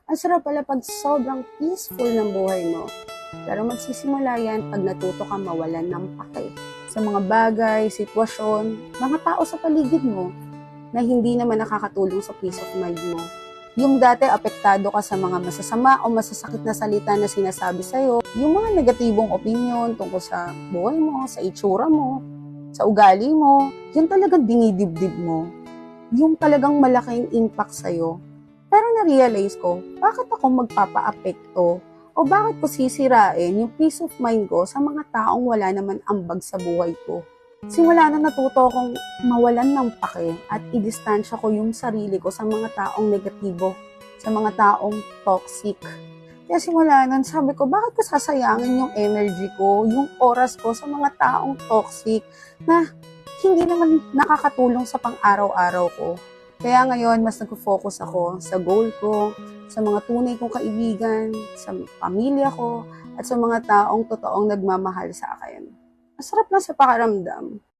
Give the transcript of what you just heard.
Ang sarap pala pag sobrang peaceful ng buhay mo. Pero magsisimula yan pag natuto ka mawalan ng pake sa mga bagay, sitwasyon, mga tao sa paligid mo na hindi naman nakakatulong sa peace of mind mo. Yung dati apektado ka sa mga masasama o masasakit na salita na sinasabi sa'yo, yung mga negatibong opinion tungkol sa buhay mo, sa itsura mo, sa ugali mo, yun talagang dinidibdib mo. Yung talagang malaking impact sa'yo. Pero na-realize ko, bakit ako magpapa-apekto o bakit ko sisirain yung peace of mind ko sa mga taong wala naman ambag sa buhay ko? Simula na natuto akong mawalan ng pake at i-distansya ko yung sarili ko sa mga taong negatibo, sa mga taong toxic. Kaya simula nun, sabi ko, bakit ko sasayangin yung energy ko, yung oras ko sa mga taong toxic na hindi naman nakakatulong sa pang-araw-araw ko. Kaya ngayon, mas nag-focus ako sa goal ko, sa mga tunay kong kaibigan, sa pamilya ko, at sa mga taong totoong nagmamahal sa akin. Masarap lang sa pakiramdam.